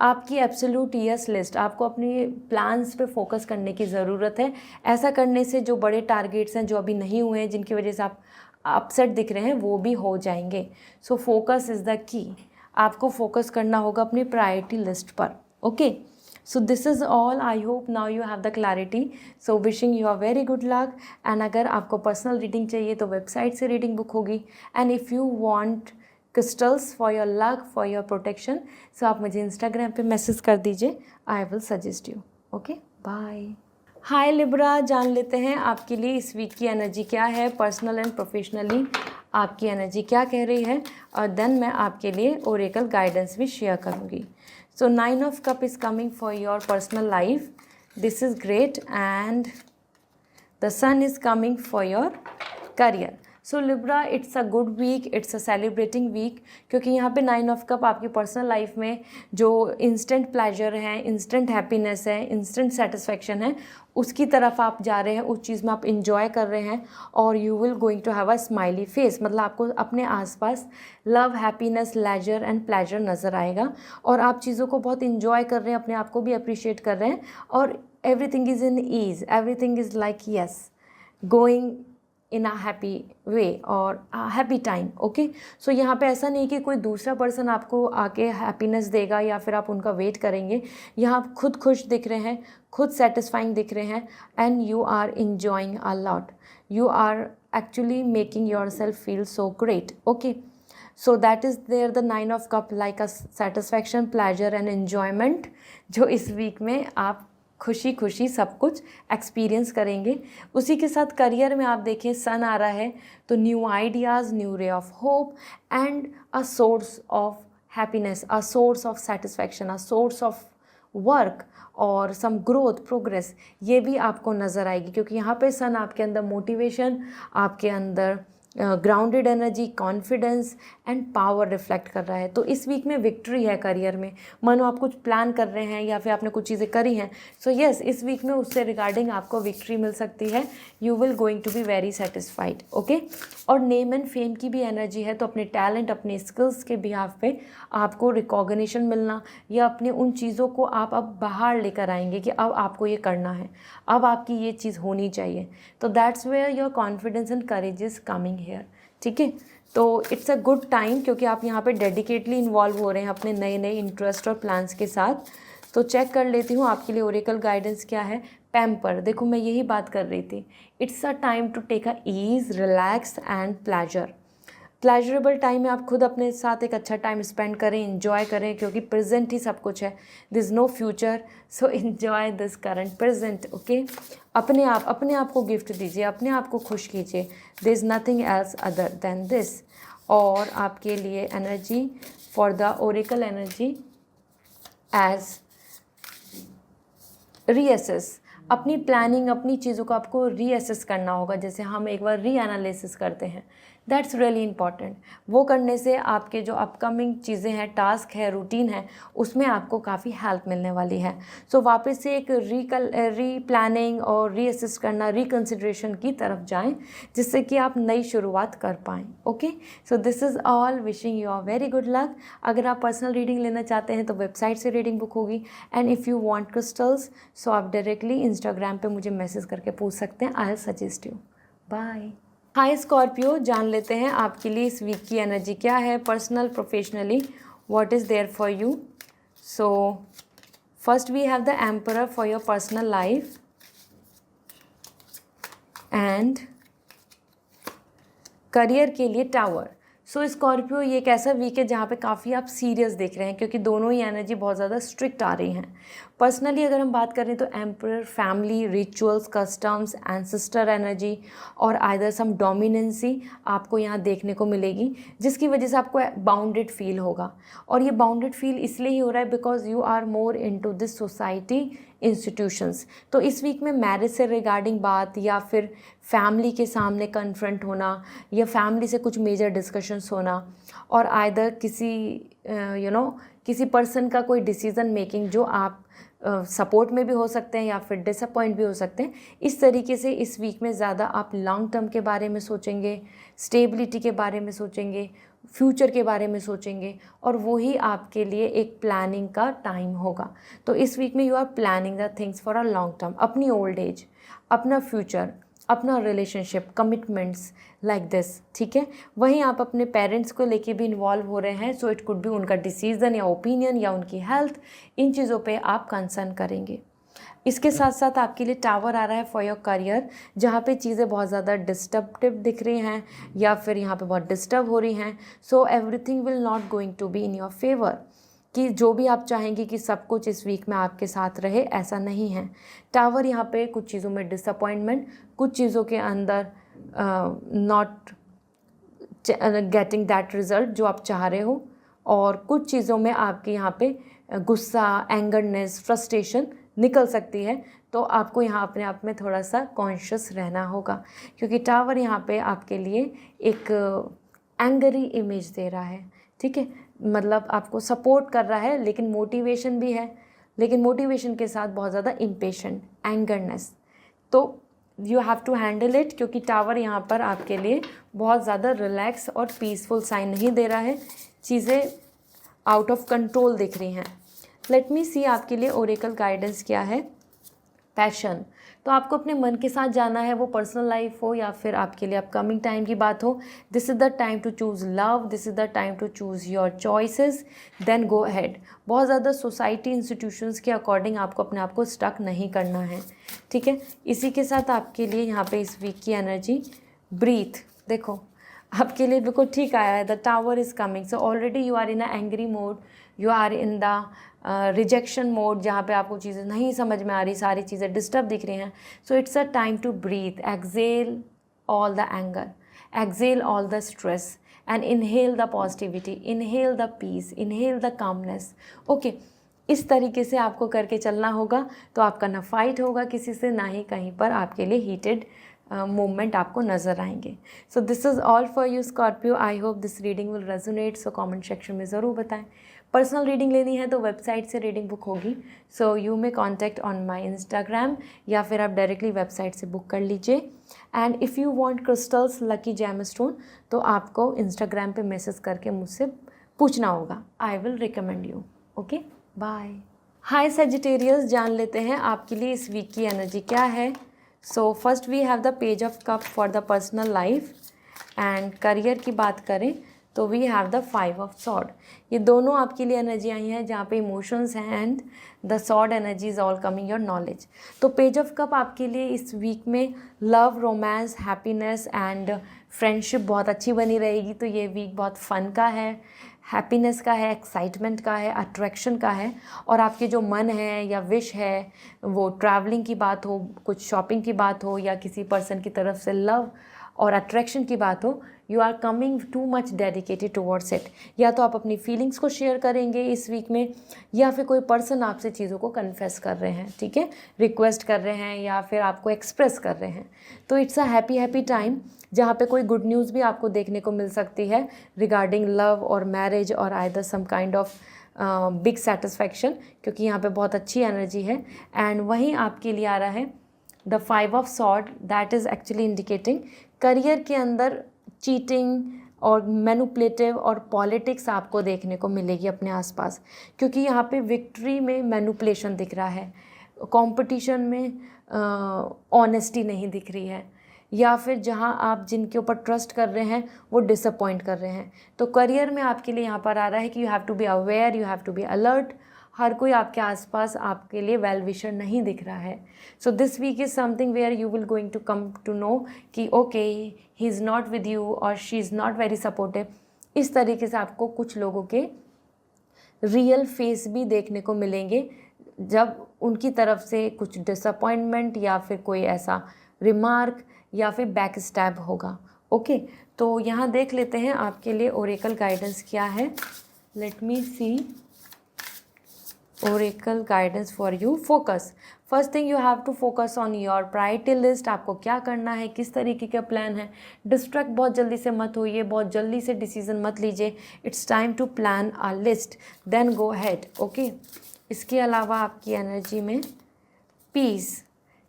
आपकी एब्सोल्यूट यस लिस्ट, आपको अपने प्लान्स पे फोकस करने की ज़रूरत है। ऐसा करने से जो बड़े टारगेट्स हैं जो अभी नहीं हुए हैं, जिनकी वजह से आप अपसेट दिख रहे हैं, वो भी हो जाएंगे। So focus is the key. आपको फोकस करना होगा अपनी प्रायोरिटी लिस्ट पर। Okay, so this is all. I hope now you have the clarity. So wishing you are very good luck. And अगर आपको पर्सनल रीडिंग चाहिए तो वेबसाइट से रीडिंग बुक होगी। And if you want crystals for your luck, for your protection, so आप मुझे Instagram पे message कर दीजिए, I will suggest you. Okay, bye. Hi Libra, जान लेते हैं आपके लिए इस वीक की एनर्जी क्या है, पर्सनल एंड प्रोफेशनली आपकी एनर्जी क्या कह रही है, और देन मैं आपके लिए ओरेकल गाइडेंस भी शेयर करूँगी। So 9 of cup is coming for your personal life, this is great, and the sun is coming for your career. So Libra, it's a good week, it's a celebrating week, क्योंकि यहाँ पे 9 of cup आपकी personal life में जो instant pleasure है, instant happiness है, instant satisfaction है, उसकी तरफ आप जा रहे हैं, उस चीज़ में आप इंजॉय कर रहे हैं, और you will going to have a smiley face. मतलब आपको अपने आसपास love, happiness, leisure and pleasure नज़र आएगा, और आप चीज़ों को बहुत इंजॉय कर रहे हैं, अपने आप को भी अप्रिशिएट कर रहे हैं, और everything is in ease, everything is like yes going in a happy way और हैप्पी टाइम। ओके, सो यहाँ पे ऐसा नहीं कि कोई दूसरा पर्सन आपको आके हैप्पीनेस देगा या फिर आप उनका वेट करेंगे। यहाँ आप खुद खुश दिख रहे हैं, खुद सेटिस्फाइंग दिख रहे हैं, and you are enjoying a lot, you are actually making your self feel so great. Okay, so that is there the 9 of cup, like a satisfaction, pleasure and enjoyment, जो इस वीक में आप खुशी खुशी सब कुछ एक्सपीरियंस करेंगे। उसी के साथ करियर में आप देखें सन आ रहा है, तो new ideas, new ray of hope, and a source of happiness, a source of satisfaction, a source of work, और सम ग्रोथ, प्रोग्रेस, ये भी आपको नज़र आएगी, क्योंकि यहाँ पे सन आपके अंदर मोटिवेशन, आपके अंदर grounded energy, confidence and power reflect कर रहा है। तो इस वीक में विक्ट्री है करियर में। मानो आप कुछ प्लान कर रहे हैं या फिर आपने कुछ चीज़ें करी हैं, सो यस, इस वीक में उससे रिगार्डिंग आपको विक्ट्री मिल सकती है। You will going to be very satisfied. Okay, और नेम एंड फेम की भी एनर्जी है, तो अपने टैलेंट, अपने स्किल्स के बिहाफ पे आपको रिकॉग्निशन मिलना, या अपने उन चीज़ों को आप अब बाहर लेकर आएंगे कि अब आपको ये करना है, अब आपकी ये चीज़ होनी चाहिए। तो that's where your confidence and courage is coming here. ठीक है, तो इट्स अ गुड टाइम, क्योंकि आप यहाँ पे डेडिकेटली इन्वॉल्व हो रहे हैं अपने नए नए इंटरेस्ट और प्लान्स के साथ। तो चेक कर लेती हूँ आपके लिए ओरेकल गाइडेंस क्या है। पैम्पर, देखो मैं यही बात कर रही थी, it's a time to take a ease, relax and pleasure. Pleasurable time में आप खुद अपने साथ एक अच्छा टाइम स्पेंड करें, इंजॉय करें, क्योंकि प्रेजेंट ही सब कुछ है, this is no future, so enjoy this current present. Okay, अपने आप को गिफ्ट दीजिए, अपने आप को खुश कीजिए, there is nothing else other than this. और आपके लिए energy for the oracle energy as reassess, अपनी प्लानिंग, अपनी चीज़ों को आपको रीअसेस करना होगा, जैसे हम एक बार री एनालिसिस करते हैं, दैट्स रियली इंपॉर्टेंट। वो करने से आपके जो अपकमिंग चीज़ें हैं, टास्क है, रूटीन है, उसमें आपको काफ़ी हेल्प मिलने वाली है। सो वापस से एक री प्लानिंग और रीअसेस करना, रिकन्सिडरेशन की तरफ जाएं, जिससे कि आप नई शुरुआत कर पाएँ। Okay, so this is all, wishing you are very good luck. अगर आप पर्सनल रीडिंग लेना चाहते हैं तो वेबसाइट से रीडिंग बुक होगी, and if you want crystals, so आप डायरेक्टली इंस्टाग्राम पे मुझे मैसेज करके पूछ सकते हैं, I will suggest you. Bye. Hi Scorpio, जान लेते हैं आपके लिए इस वीक की एनर्जी क्या है, personal professionally what is there for you. So first we have the emperor for your personal life and career के लिए टावर। सो स्कॉर्पियो, ये एक ऐसा वीक है जहाँ पे काफ़ी आप सीरियस देख रहे हैं, क्योंकि दोनों ही एनर्जी बहुत ज़्यादा स्ट्रिक्ट आ रही हैं। पर्सनली अगर हम बात करें तो emperor, family, rituals, customs, ancestor energy और आइदर सम डोमिनेंसी आपको यहाँ देखने को मिलेगी, जिसकी वजह से आपको बाउंडेड फील होगा। और ये बाउंडेड फील इसलिए ही हो रहा है because you are more into this society institutions. तो इस वीक में मैरिज से रिगार्डिंग बात, या फिर फैमिली के सामने कन्फ्रंट होना, या फैमिली से कुछ मेजर डिस्कशंस होना, और आइदर किसी पर्सन का कोई डिसीज़न मेकिंग जो आप सपोर्ट में भी हो सकते हैं या फिर डिसअपॉइंट भी हो सकते हैं। इस तरीके से इस वीक में ज़्यादा आप लॉन्ग टर्म के बारे में सोचेंगे, स्टेबिलिटी के बारे में सोचेंगे, फ्यूचर के बारे में सोचेंगे, और वही आपके लिए एक प्लानिंग का टाइम होगा। तो इस वीक में you are planning the things for a long term, अपनी ओल्ड एज, अपना फ्यूचर, अपना रिलेशनशिप, कमिटमेंट्स लाइक दिस, ठीक है। वहीं आप अपने पेरेंट्स को लेके भी इन्वॉल्व हो रहे हैं, सो इट कुड बी उनका डिसीज़न या ओपिनियन या उनकी हेल्थ, इन चीज़ों पे आप कंसर्न करेंगे। इसके साथ साथ आपके लिए टावर आ रहा है फॉर योर करियर, जहाँ पे चीज़ें बहुत ज़्यादा डिस्टर्बटिव दिख रही हैं या फिर यहाँ पे बहुत डिस्टर्ब हो रही हैं। So everything will not going to be in your favour, कि जो भी आप चाहेंगे कि सब कुछ इस वीक में आपके साथ रहे, ऐसा नहीं है। टावर यहाँ पे कुछ चीज़ों में डिसअपॉइंटमेंट, कुछ चीज़ों के अंदर नॉट गेटिंग दैट रिज़ल्ट जो आप चाह रहे हो, और कुछ चीज़ों में आपके यहाँ पे गुस्सा, एंगरनेस, फ्रस्ट्रेशन निकल सकती है। तो आपको यहाँ अपने आप में थोड़ा सा कॉन्शियस रहना होगा, क्योंकि टावर यहाँ पे आपके लिए एक एंगरी इमेज दे रहा है, ठीक है। मतलब आपको सपोर्ट कर रहा है, लेकिन मोटिवेशन भी है, लेकिन मोटिवेशन के साथ बहुत ज़्यादा इम्पेशेंट, एंगरनेस। तो you have to handle it, क्योंकि टावर यहाँ पर आपके लिए बहुत ज़्यादा रिलैक्स और पीसफुल साइन नहीं दे रहा है, चीज़ें आउट ऑफ कंट्रोल दिख रही हैं। लेट मी सी आपके लिए ओरेकल गाइडेंस क्या है। पैशन, तो आपको अपने मन के साथ जाना है, वो पर्सनल लाइफ हो या फिर आपके लिए अपकमिंग टाइम की बात हो। This is the time to choose love, this is the time to choose your choices, then go ahead. बहुत ज़्यादा सोसाइटी इंस्टीट्यूशंस के अकॉर्डिंग आपको अपने आप को स्टक नहीं करना है, ठीक है। इसी के साथ आपके लिए यहाँ पे इस वीक की एनर्जी, ब्रीथ, देखो आपके लिए बिल्कुल ठीक आया है। The tower is coming, so already you are in a angry mode, you are in the rejection mode, जहाँ पे आपको चीज़ें नहीं समझ में आ रही, सारी चीज़ें डिस्टर्ब दिख रही हैं। So it's a time to breathe, exhale all the anger, exhale all the stress and inhale the positivity, inhale the peace, inhale the calmness. Okay, इस तरीके से आपको करके चलना होगा, तो आपका ना फाइट होगा किसी से, ना ही कहीं पर आपके लिए हीटेड मूवमेंट आपको नज़र आएंगे। सो this is all for you Scorpio. I hope this reading will resonate, so comment section में ज़रूर बताएं। पर्सनल रीडिंग लेनी है तो वेबसाइट से रीडिंग बुक होगी, so you may contact on my Instagram, या फिर आप डायरेक्टली वेबसाइट से बुक कर लीजिए। And if you want crystals, lucky gemstone, तो आपको इंस्टाग्राम पे मैसेज करके मुझसे पूछना होगा। I will recommend you. Okay, bye. Hi Sagittarius, जान लेते हैं आपके लिए इस वीक की एनर्जी क्या है। So first we have the page of cup for the personal life, and career की बात करें तो we have the 5 of sword. ये दोनों आपके लिए एनर्जी आई हैं जहाँ पे इमोशंस हैं, and the sword energy is all coming your knowledge. तो पेज ऑफ कप आपके लिए इस वीक में love, romance, happiness and friendship बहुत अच्छी बनी रहेगी। तो ये वीक बहुत फन का है, हैप्पीनेस का है, एक्साइटमेंट का है, अट्रैक्शन का है। और आपके जो मन है या विश है, वो ट्रैवलिंग की बात हो, कुछ शॉपिंग की बात हो, या किसी पर्सन की तरफ से लव और अट्रैक्शन की बात हो, you are coming too much dedicated towards it. या तो आप अपनी फीलिंग्स को शेयर करेंगे इस वीक में, या फिर कोई पर्सन आपसे चीज़ों को कन्फेस कर रहे हैं, ठीक है, रिक्वेस्ट कर रहे हैं, या फिर आपको एक्सप्रेस कर रहे हैं। तो इट्स अ हैप्पी टाइम, जहाँ पे कोई गुड न्यूज़ भी आपको देखने को मिल सकती है रिगार्डिंग लव और मैरिज, और either some kind of big satisfaction, क्योंकि यहाँ पे बहुत अच्छी एनर्जी है। एंड वहीं आपके लिए आ रहा है the 5 of sword, that is actually indicating career के अंदर चीटिंग और मैनुपुलेटिव और पॉलिटिक्स आपको देखने को मिलेगी अपने आसपास, क्योंकि यहाँ पे विक्ट्री में मैनुपुलेशन दिख रहा है, कंपटीशन में ऑनेस्टी नहीं दिख रही है, या फिर जहां आप जिनके ऊपर ट्रस्ट कर रहे हैं वो डिसअपॉइंट कर रहे हैं। तो करियर में आपके लिए यहाँ पर आ रहा है कि you have to be aware, you have to be alert. हर कोई आपके आसपास आपके लिए वेल विशर नहीं दिख रहा है। So this week is something where you will going to come to know कि okay he is not with you और she is not very supportive. इस तरीके से आपको कुछ लोगों के रियल फेस भी देखने को मिलेंगे जब उनकी तरफ से कुछ डिसअपॉइंटमेंट या फिर कोई ऐसा रिमार्क या फिर बैक स्टैब होगा। ओके, तो यहाँ देख लेते हैं आपके लिए ओरेकल गाइडेंस क्या है। Let me see oracle guidance for you. Focus, first thing you have to focus on your priority list. आपको क्या करना है, किस तरीके का प्लान है। डिस्ट्रैक्ट बहुत जल्दी से मत होइए, बहुत जल्दी से डिसीजन मत लीजिए। It's time to plan a list, then go head. Okay, इसके अलावा आपकी एनर्जी में पीस,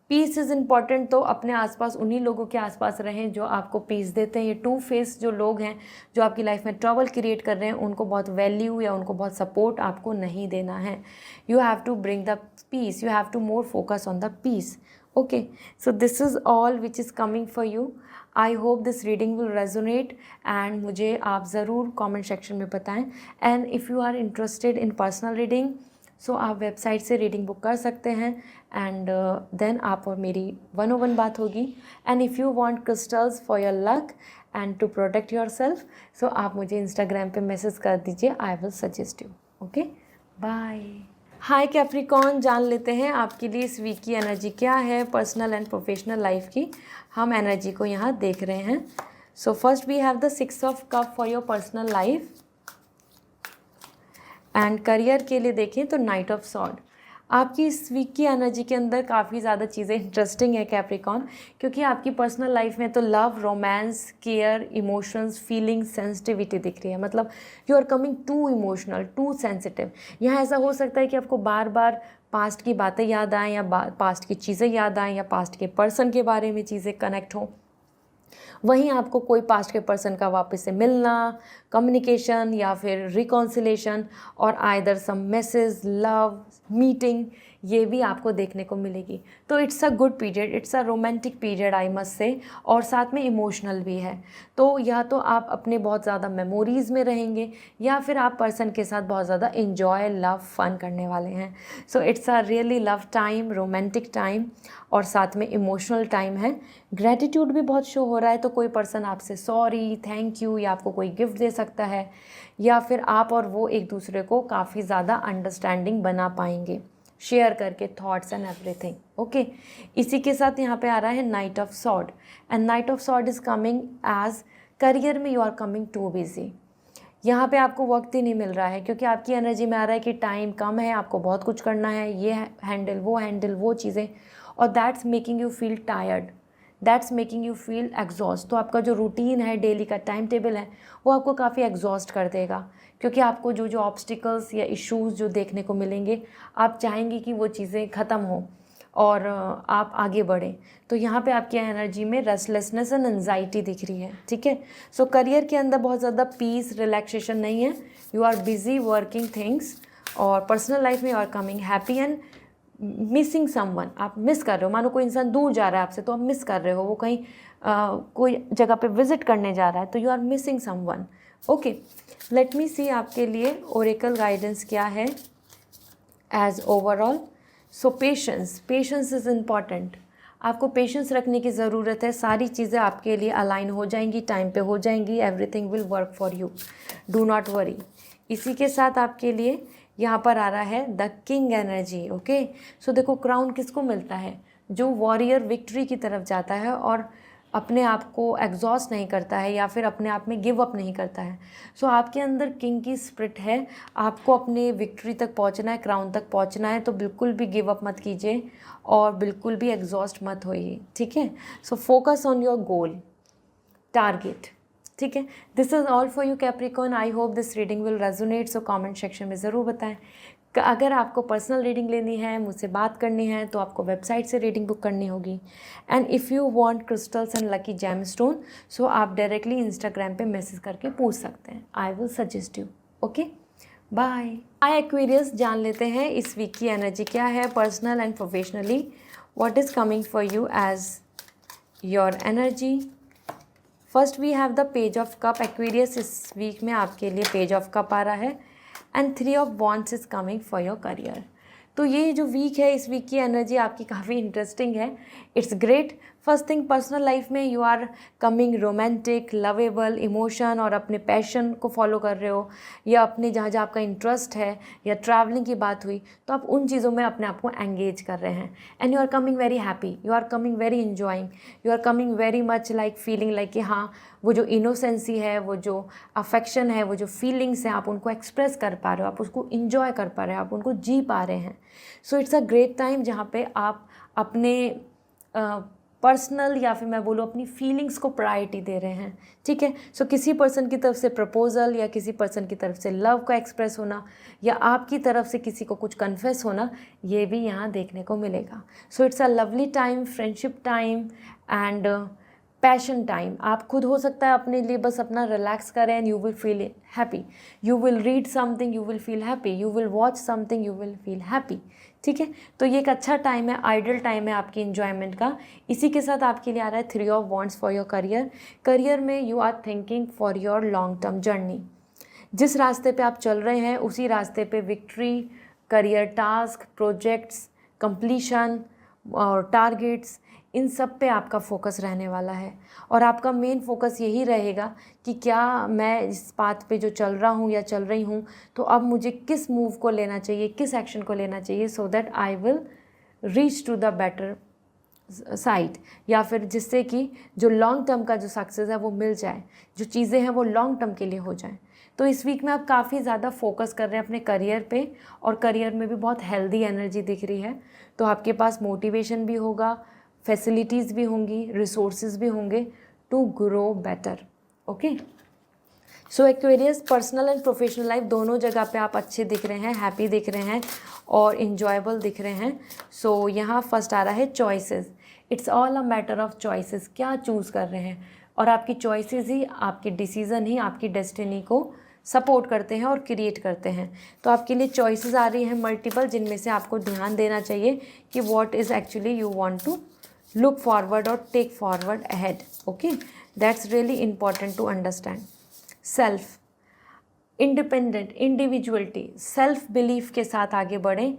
पीस इज़ इम्पॉर्टेंट। तो अपने आसपास उन्हीं लोगों के आसपास रहें जो आपको पीस देते हैं। ये टू फेस जो लोग हैं जो आपकी लाइफ में ट्रबल क्रिएट कर रहे हैं, उनको बहुत वैल्यू या उनको बहुत सपोर्ट आपको नहीं देना है। You have to bring the peace, you have to more focus on the peace. Okay, so this is all which is coming for you. I hope this reading will resonate and मुझे आप ज़रूर comment section में बताएं। And if you are interested in personal reading so आप website से reading book कर सकते हैं एंड देन आप और मेरी 1-on-1 बात होगी। And if you want crystals for your luck and to protect yourself so आप मुझे इंस्टाग्राम पे मैसेज कर दीजिए, I will suggest you. Okay, bye. Hi Capricorn, जान लेते हैं आपके लिए इस वीक की एनर्जी क्या है, पर्सनल एंड प्रोफेशनल लाइफ की। हम एनर्जी को यहाँ देख रहे हैं। So first we have the 6 of cup for your personal life and career के लिए देखें तो नाइट ऑफ सॉर्ड। आपकी इस वीक की एनर्जी के अंदर काफ़ी ज़्यादा चीज़ें इंटरेस्टिंग है कैप्रिकॉर्न, क्योंकि आपकी पर्सनल लाइफ में तो love, romance, care, emotions, feelings, sensitivity दिख रही है। मतलब you are coming too emotional, too sensitive. यहाँ ऐसा हो सकता है कि आपको बार बार पास्ट की बातें याद आएँ या पास्ट की चीज़ें याद आएँ या पास्ट के पर्सन के बारे में चीज़ें कनेक्ट हों। वहीं आपको कोई पास्ट के पर्सन का वापस से मिलना, कम्युनिकेशन या फिर रिकॉन्सिलेशन और either some message, love, meeting, ये भी आपको देखने को मिलेगी। तो it's a good period, it's a romantic period I must say, और साथ में इमोशनल भी है। तो या तो आप अपने बहुत ज़्यादा मेमोरीज़ में रहेंगे या फिर आप पर्सन के साथ बहुत ज़्यादा इन्जॉय, लव, फन करने वाले हैं। So it's a really love time, romantic time और साथ में इमोशनल टाइम है। ग्रैटिट्यूड भी बहुत शो हो रहा है। तो कोई पर्सन आपसे सॉरी, थैंक यू या आपको कोई गिफ्ट दे सकता है, या फिर आप और वो एक दूसरे को काफ़ी ज़्यादा अंडरस्टैंडिंग बना पाएंगे शेयर करके थॉट्स एंड एवरीथिंग। ओके, इसी के साथ यहाँ पे आ रहा है knight of sword and knight of sword is coming as career में you are coming to busy. यहाँ पे आपको वक्त ही नहीं मिल रहा है, क्योंकि आपकी एनर्जी में आ रहा है कि टाइम कम है, आपको बहुत कुछ करना है, ये हैंडल वो चीज़ें, और that's making you feel tired, that's making you feel exhaust. तो आपका जो रूटीन है, डेली का टाइम टेबल है, वो आपको काफ़ी एग्जॉस्ट कर देगा, क्योंकि आपको जो जो ऑब्स्टिकल्स या इश्यूज़ जो देखने को मिलेंगे, आप चाहेंगे कि वो चीज़ें ख़त्म हों और आप आगे बढ़ें। तो यहाँ पे आपकी एनर्जी में रेस्टलेसनेस एंड एंजाइटी दिख रही है। ठीक है, सो करियर के अंदर बहुत ज़्यादा पीस, रिलैक्सेशन नहीं है। You are busy working things, और पर्सनल लाइफ में you are coming happy and missing someone. आप मिस कर रहे हो, मानो कोई इंसान दूर जा रहा है आपसे तो आप मिस कर रहे हो, वो कहीं कोई जगह पे विजिट करने जा रहा है, तो you are missing someone. Okay, let me see आपके लिए ओरेकल गाइडेंस क्या है as overall. So patience, patience is important. आपको पेशेंस रखने की ज़रूरत है। सारी चीज़ें आपके लिए अलाइन हो जाएंगी, टाइम पे हो जाएंगी, everything will work for you, do not worry. इसी के साथ आपके लिए यहाँ पर आ रहा है द किंग एनर्जी। ओके, सो देखो क्राउन किसको मिलता है, जो वॉरियर विक्ट्री की तरफ जाता है और अपने आप को एग्जॉस्ट नहीं करता है या फिर अपने आप में गिव अप नहीं करता है। सो आपके अंदर किंग की स्पिरिट है, आपको अपने विक्ट्री तक पहुंचना है, क्राउन तक पहुंचना है। तो बिल्कुल भी गिव अप मत कीजिए और बिल्कुल भी एग्जॉस्ट मत होइए। ठीक है, so focus on your goal, target. ठीक है, this is all for you Capricorn. I hope this reading will resonate. So comment section में ज़रूर बताएं। अगर आपको पर्सनल रीडिंग लेनी है, मुझसे बात करनी है, तो आपको वेबसाइट से रीडिंग बुक करनी होगी। And if you want crystals and lucky gemstone so आप डायरेक्टली इंस्टाग्राम पे मैसेज करके पूछ सकते हैं, I will suggest you. Okay, bye. Hi Aquarius, जान लेते हैं इस वीक की एनर्जी क्या है personal and professionally. What is coming for you as your energy. First we have the page of cup. Aquarius इस वीक में आपके लिए पेज ऑफ कप आ रहा है and 3 of wands is coming for your career. तो ये जो वीक है, इस वीक की एनर्जी आपकी काफ़ी इंटरेस्टिंग है। It's great. First thing, personal life में you are coming romantic, lovable, emotion और अपने पैशन को फॉलो कर रहे हो, या अपने जहाँ जहाँ आपका इंटरेस्ट है, या ट्रैवलिंग की बात हुई तो आप उन चीज़ों में अपने आप को एंगेज कर रहे हैं। And you are coming very happy, you are coming very enjoying, you are coming very much like feeling like कि हाँ, वो जो इनोसेंसी है, वो जो अफेक्शन है, वो जो फीलिंग्स हैं, आप उनको एक्सप्रेस कर पा रहे हो, आप उसको इंजॉय कर पा रहे हो, आप उनको जी पा रहे हैं। So it's a great time जहाँ पे आप अपने पर्सनल या फिर मैं बोलूँ अपनी फीलिंग्स को प्रायोरिटी दे रहे हैं। ठीक है। सो किसी पर्सन की तरफ से प्रपोजल या किसी पर्सन की तरफ से लव का एक्सप्रेस होना, या आपकी तरफ से किसी को कुछ कन्फेस होना, ये भी यहाँ देखने को मिलेगा। सो it's a lovely time, friendship time and passion time. आप खुद हो सकता है अपने लिए बस अपना रिलैक्स करें and you will feel happy. You will read something, you will feel happy, you will watch something, you will feel happy. ठीक है। तो ये एक अच्छा टाइम है, आइडल टाइम है आपकी इन्जॉयमेंट का। इसी के साथ आपके लिए आ रहा है 3 of wands for your career. Career में you are thinking for your long term journey. जिस रास्ते पे आप चल रहे हैं उसी रास्ते पे victory, career task, projects, completion और टारगेट्स, इन सब पे आपका फोकस रहने वाला है। और आपका मेन फोकस यही रहेगा कि क्या मैं इस पाथ पे जो चल रहा हूँ या चल रही हूँ, तो अब मुझे किस मूव को लेना चाहिए, किस एक्शन को लेना चाहिए, so that I will reach to the better side, या फिर जिससे कि जो लॉन्ग टर्म का जो सक्सेस है वो मिल जाए, जो चीज़ें हैं वो लॉन्ग टर्म के लिए हो जाएं। तो इस वीक में आप काफ़ी ज़्यादा फोकस कर रहे हैं अपने करियर पे, और करियर में भी बहुत हेल्दी एनर्जी दिख रही है। तो आपके पास मोटिवेशन भी होगा, फैसिलिटीज़ भी होंगी, रिसोर्सेज भी होंगे to grow better. Okay. So Aquarius, personal and professional life दोनों जगह पे आप अच्छे दिख रहे हैं, हैप्पी दिख रहे हैं और इन्जॉयबल दिख रहे हैं। सो यहाँ फर्स्ट आ रहा है choices. It's all a matter of choices. क्या चूज़ कर रहे हैं, और आपकी चॉइसेस ही, आपके डिसीज़न ही आपकी डेस्टिनी को सपोर्ट करते हैं और क्रिएट करते हैं। तो आपके लिए चॉइसेस आ रही हैं मल्टीपल, जिनमें से आपको ध्यान देना चाहिए कि what is actually you want to look forward or take forward ahead. Okay, that's really important to understand. Self, independent, individuality, self belief के साथ आगे बढ़ें,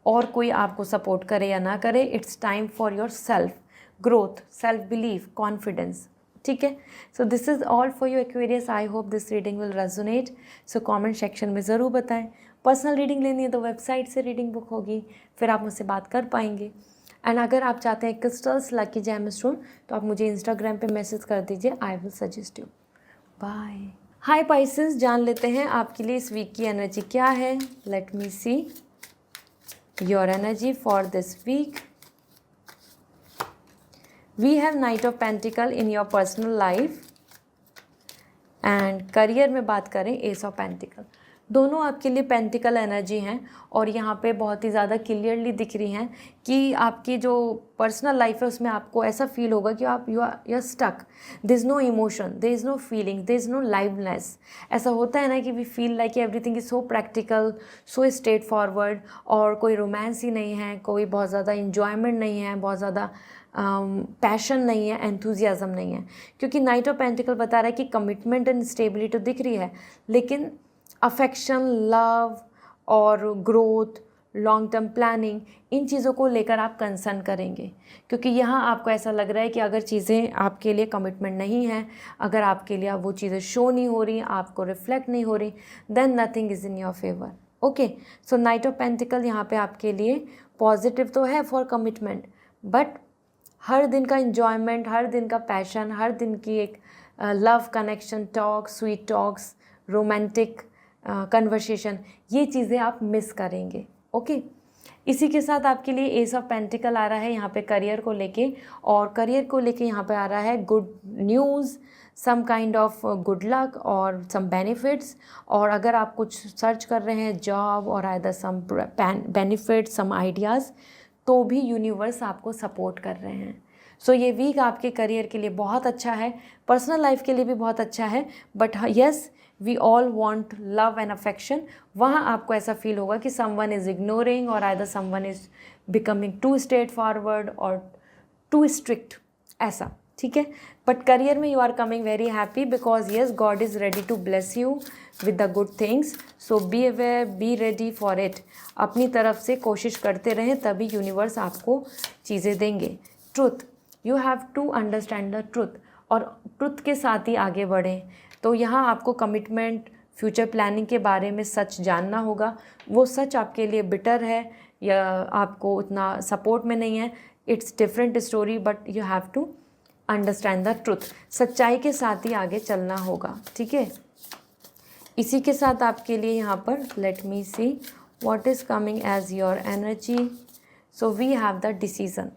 और कोई आपको सपोर्ट करे या ना करे, it's time for your self growth, self belief, confidence. ठीक है। So this is all for you Aquarius. I hope this reading will resonate. So comment section में ज़रूर बताएं। पर्सनल रीडिंग लेनी है तो वेबसाइट से रीडिंग बुक होगी, फिर आप मुझसे बात कर पाएंगे। एंड अगर आप चाहते हैं क्रिस्टल्स, लकी जेम स्टोन, तो आप मुझे इंस्टाग्राम पे मैसेज कर दीजिए, I will suggest you. Bye. Hi Pisces, जान लेते हैं आपके लिए इस वीक की एनर्जी क्या है। Let me see your energy for this week. We have knight of pentacle in your personal life, and career में बात करें एस ऑफ पेंटिकल। दोनों आपके लिए पेंटिकल एनर्जी हैं, और यहाँ पे बहुत ही ज़्यादा क्लियरली दिख रही हैं कि आपकी जो पर्सनल लाइफ है उसमें आपको ऐसा फील होगा कि आप you are stuck, there is no emotion, there is no feeling, there is no liveness. ऐसा होता है ना कि we feel like everything is so practical, so straightforward, और कोई रोमांस ही नहीं है, कोई बहुत ज़्यादा इन्जॉयमेंट नहीं है, बहुत ज़्यादा पैशन नहीं है, एंथुजियाज़म नहीं है। क्योंकि नाइट ऑफ पेंटिकल बता रहा है कि कमिटमेंट एंड स्टेबिलिटी तो दिख रही है, लेकिन अफेक्शन, लव और ग्रोथ, लॉन्ग टर्म प्लानिंग, इन चीज़ों को लेकर आप कंसर्न करेंगे। क्योंकि यहाँ आपको ऐसा लग रहा है कि अगर चीज़ें आपके लिए कमिटमेंट नहीं है, अगर आपके लिए वो चीज़ें शो नहीं हो रही, आपको रिफ्लेक्ट नहीं हो रही, then nothing is in your favour. Okay. So knight of pentacle यहाँ पे आपके लिए पॉजिटिव तो है फॉर कमिटमेंट, बट हर दिन का इन्जॉयमेंट, हर दिन का पैशन, हर दिन की एक love connection, talks, sweet talks, romantic conversation, ये चीज़ें आप मिस करेंगे। ओके। इसी के साथ आपके लिए एस ऑफ पेंटिकल आ रहा है यहाँ पे करियर को लेके, और करियर को लेके यहाँ पे आ रहा है good news, some kind of good luck और सम बेनिफिट्स। और अगर आप कुछ सर्च कर रहे हैं जॉब और either some benefits, some ideas, तो भी यूनिवर्स आपको सपोर्ट कर रहे हैं। सो ये वीक आपके करियर के लिए बहुत अच्छा है, पर्सनल लाइफ के लिए भी बहुत अच्छा है, but yes, we all want love and affection. वहाँ आपको ऐसा फील होगा कि समवन इज़ इग्नोरिंग, और either someone is becoming too straightforward और टू स्ट्रिक्ट, ऐसा। ठीक है। बट करियर में you are coming very happy because yes God is ready to bless you with the good things, so be aware, be ready for it. अपनी तरफ से कोशिश करते रहें, तभी यूनिवर्स आपको चीज़ें देंगे। Truth, you have to understand the truth, और ट्रुथ के साथ ही आगे बढ़ें। तो यहाँ आपको कमिटमेंट, फ्यूचर प्लानिंग के बारे में सच जानना होगा। वो सच आपके लिए बिटर है या आपको उतना सपोर्ट में नहीं है, it's different story, but you have to understand the truth. सच्चाई के साथ ही आगे चलना होगा, ठीक है। इसी के साथ आपके लिए यहाँ पर let me see what is coming as your energy. So we have the decision,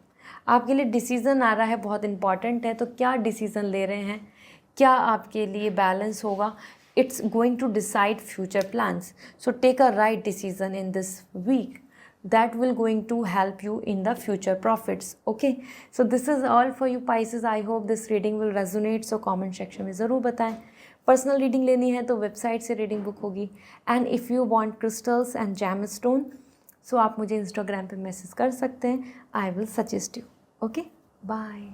आपके लिए डिसीज़न आ रहा है, बहुत इंपॉर्टेंट है। तो क्या डिसीज़न ले रहे हैं, क्या आपके लिए बैलेंस होगा, it's going to decide future plans. So take a right decision in this week, that will going to help you in the future profits. Okay, so this is all for you Pisces. I hope this reading will resonate, so comment section में ज़रूर बताएं। Personal reading लेनी है तो website से reading book होगी। And if you want crystals and gemstone, so आप मुझे इंस्टाग्राम पे मैसेज कर सकते हैं, I will suggest you. Okay, bye.